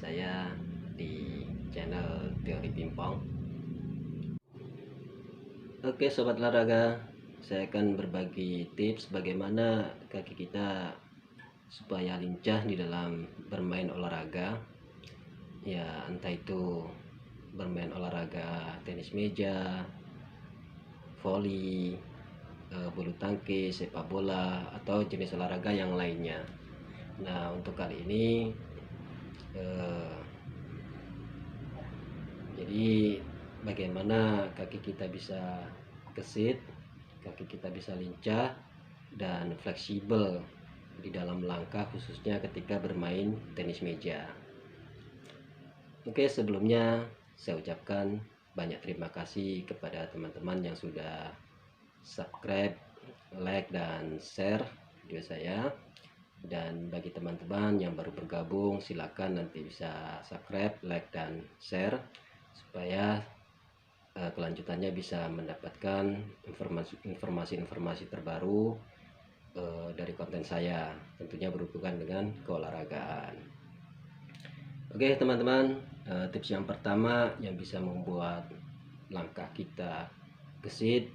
saya di channel Teori Pimpong. Oke sobat olahraga, saya akan berbagi tips bagaimana kaki kita supaya lincah di dalam bermain olahraga. Ya, entah itu bermain olahraga tenis meja, voli, bulu tangkis, sepak bola, atau jenis olahraga yang lainnya. Nah, untuk kali ini jadi bagaimana kaki kita bisa gesit, kaki kita bisa lincah dan fleksibel di dalam langkah, khususnya ketika bermain tenis meja. Oke, sebelumnya saya ucapkan banyak terima kasih kepada teman-teman yang sudah subscribe, like, dan share video saya. Dan bagi teman-teman yang baru bergabung, silakan nanti bisa subscribe, like, dan share supaya kelanjutannya bisa mendapatkan informasi-informasi terbaru dari konten saya, tentunya berhubungan dengan keolahragaan. Oke teman-teman, tips yang pertama yang bisa membuat langkah kita gesit,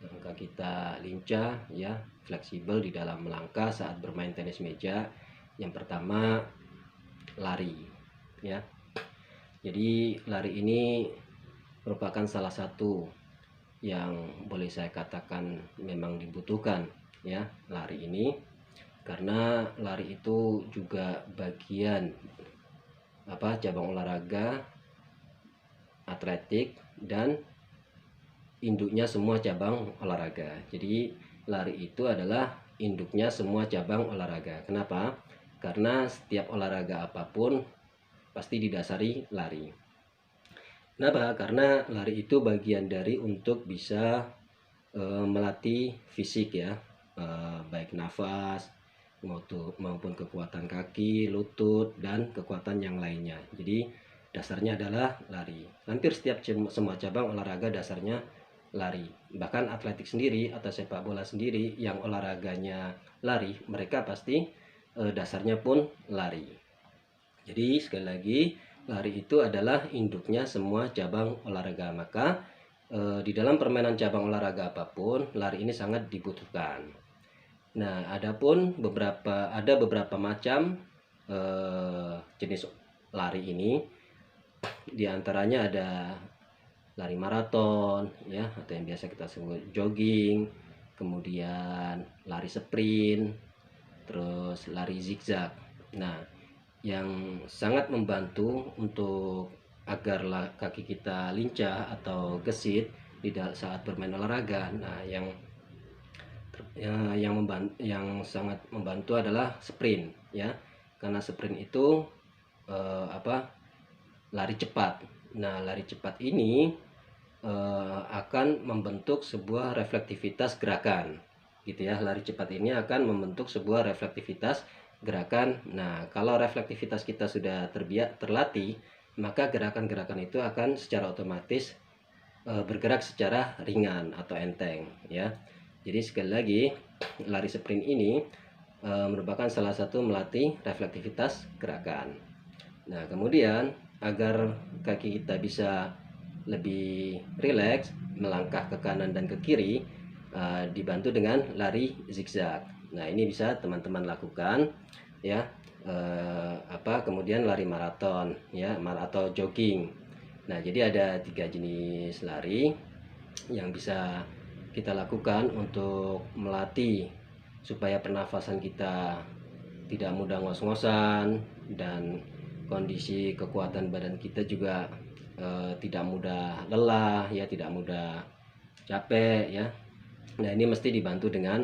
langkah kita lincah, ya, fleksibel di dalam melangkah saat bermain tenis meja. Yang pertama, lari, ya. Jadi lari ini merupakan salah satu yang boleh saya katakan memang dibutuhkan, ya, lari ini, karena lari itu juga bagian cabang olahraga atletik dan induknya semua cabang olahraga. Jadi lari itu adalah induknya semua cabang olahraga. Kenapa? Karena setiap olahraga apapun pasti didasari lari. Kenapa? Karena lari itu bagian dari untuk bisa melatih fisik, ya, baik nafas maupun kekuatan kaki, lutut, dan kekuatan yang lainnya. Jadi dasarnya adalah lari. Hampir setiap semua cabang olahraga dasarnya lari. Bahkan atletik sendiri atau sepak bola sendiri yang olahraganya lari, mereka pasti dasarnya pun lari. Jadi sekali lagi, lari itu adalah induknya semua cabang olahraga. Maka di dalam permainan cabang olahraga apapun, lari ini sangat dibutuhkan. Nah, ada beberapa macam jenis lari ini. Di antaranya ada lari maraton, ya, atau yang biasa kita sebut jogging, kemudian lari sprint, terus lari zigzag. Nah, yang sangat membantu untuk agar kaki kita lincah atau gesit saat bermain olahraga. Nah, yang sangat membantu adalah sprint, ya, karena sprint itu lari cepat. Nah, lari cepat ini akan membentuk sebuah reflektivitas gerakan, gitu ya. Lari cepat ini akan membentuk sebuah reflektivitas gerakan. Nah, kalau reflektivitas kita sudah terlatih, maka gerakan-gerakan itu akan secara otomatis bergerak secara ringan atau enteng, ya. Jadi sekali lagi, lari sprint ini merupakan salah satu melatih reflektivitas gerakan. Nah, kemudian agar kaki kita bisa lebih rileks melangkah ke kanan dan ke kiri, dibantu dengan lari zigzag. Nah, ini bisa teman-teman lakukan, ya. Kemudian lari maraton, ya, atau jogging. Nah, jadi ada 3 jenis lari yang bisa kita lakukan untuk melatih supaya pernafasan kita tidak mudah ngos-ngosan dan kondisi kekuatan badan kita juga tidak mudah lelah, ya, tidak mudah capek, ya. Nah, ini mesti dibantu dengan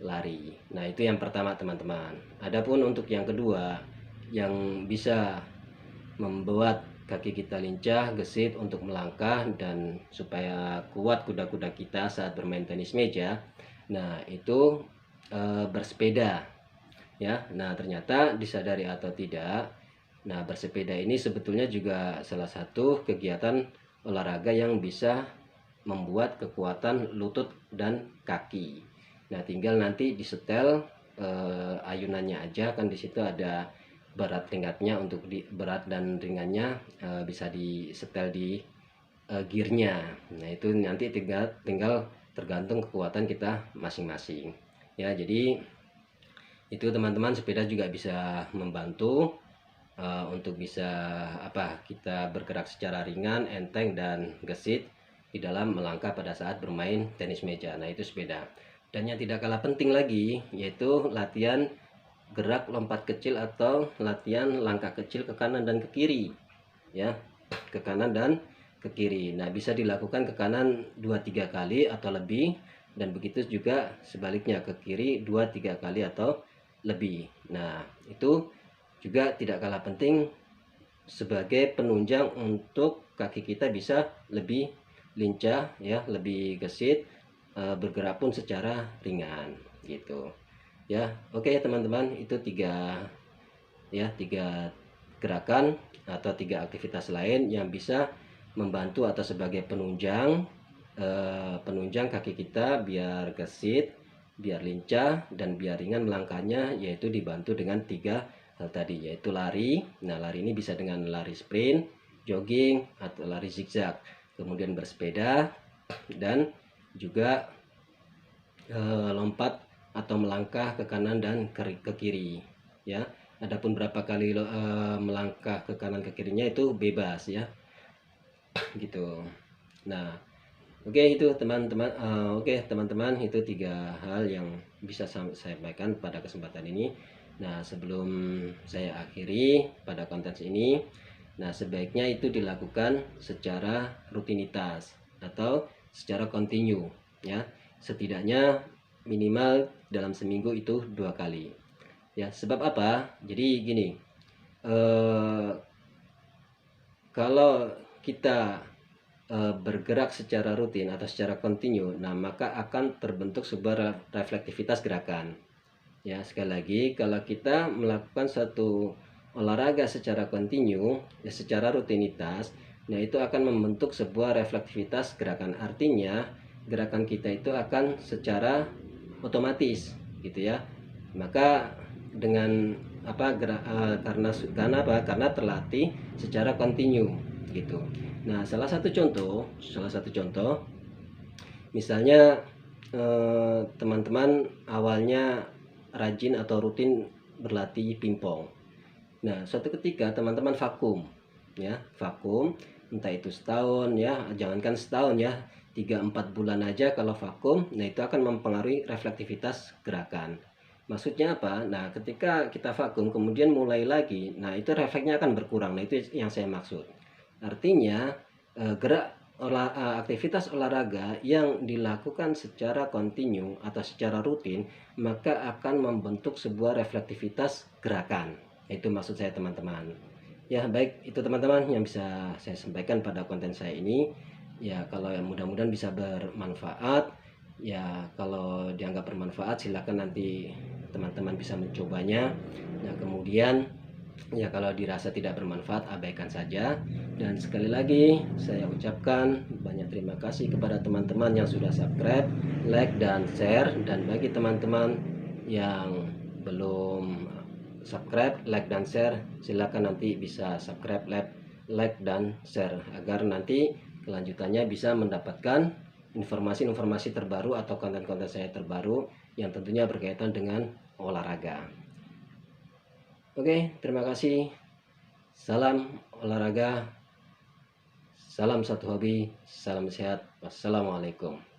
lari. Nah, itu yang pertama teman-teman. Adapun untuk yang kedua yang bisa membuat kaki kita lincah, gesit untuk melangkah dan supaya kuat kuda-kuda kita saat bermain tenis meja. Nah, itu bersepeda, ya. Nah, ternyata disadari atau tidak, nah, bersepeda ini sebetulnya juga salah satu kegiatan olahraga yang bisa membuat kekuatan lutut dan kaki. Nah, tinggal nanti disetel ayunannya aja, kan di situ ada berat ringannya. Untuk di berat dan ringannya bisa disetel di gearnya. Nah itu nanti tinggal tergantung kekuatan kita masing-masing ya. Jadi itu teman-teman, sepeda juga bisa membantu untuk bisa kita bergerak secara ringan, enteng dan gesit di dalam melangkah pada saat bermain tenis meja. Nah itu sepeda. Dan yang tidak kalah penting lagi yaitu latihan gerak lompat kecil atau latihan langkah kecil ke kanan dan ke kiri ya, ke kanan dan ke kiri. Nah bisa dilakukan ke kanan 2-3 kali atau lebih, dan begitu juga sebaliknya ke kiri 2-3 kali atau lebih. Nah itu juga tidak kalah penting sebagai penunjang untuk kaki kita bisa lebih lincah ya, lebih gesit, bergerak pun secara ringan gitu ya. Oke teman-teman, itu tiga gerakan atau 3 aktivitas lain yang bisa membantu atau sebagai penunjang kaki kita biar gesit, biar lincah dan biar ringan melangkahnya, yaitu dibantu dengan 3 hal tadi, yaitu lari. Nah lari ini bisa dengan lari sprint, jogging atau lari zigzag, kemudian bersepeda, dan juga lompat atau melangkah ke kanan dan ke kiri ya. Adapun berapa kali melangkah ke kanan ke kirinya itu bebas ya gitu. Nah oke itu teman-teman, teman-teman, itu 3 hal yang bisa saya sampaikan pada kesempatan ini. Nah sebelum saya akhiri pada konten ini, nah sebaiknya itu dilakukan secara rutinitas atau secara kontinu ya, setidaknya minimal dalam seminggu itu 2 kali ya. Sebab apa? Jadi gini, kalau kita bergerak secara rutin atau secara kontinu, nah maka akan terbentuk sebuah reflektivitas gerakan ya. Sekali lagi, kalau kita melakukan satu olahraga secara kontinu ya, secara rutinitas, nah itu akan membentuk sebuah reflektivitas gerakan. Artinya gerakan kita itu akan secara otomatis gitu ya. Maka dengan karena terlatih secara kontinu gitu. Nah salah satu contoh misalnya teman-teman awalnya rajin atau rutin berlatih pingpong. Nah suatu ketika teman-teman vakum ya, entah itu setahun ya, jangankan setahun ya, 3-4 bulan aja kalau vakum, nah itu akan mempengaruhi reflektivitas gerakan. Maksudnya apa? Nah ketika kita vakum kemudian mulai lagi, nah itu refleksnya akan berkurang. Nah itu yang saya maksud. Artinya aktivitas olahraga yang dilakukan secara kontinu atau secara rutin, maka akan membentuk sebuah reflektivitas gerakan. Itu maksud saya teman-teman ya. Baik, itu teman-teman yang bisa saya sampaikan pada konten saya ini ya. Kalau yang mudah-mudahan bisa bermanfaat ya. Kalau dianggap bermanfaat silakan nanti teman-teman bisa mencobanya. Nah kemudian ya kalau dirasa tidak bermanfaat abaikan saja. Dan sekali lagi saya ucapkan banyak terima kasih kepada teman-teman yang sudah subscribe, like dan share. Dan bagi teman-teman yang belum subscribe, like dan share, silakan nanti bisa subscribe, like dan share agar nanti kelanjutannya bisa mendapatkan informasi-informasi terbaru atau konten-konten saya terbaru yang tentunya berkaitan dengan olahraga. Oke, terima kasih. Salam olahraga, salam satu hobi, salam sehat. Wassalamualaikum.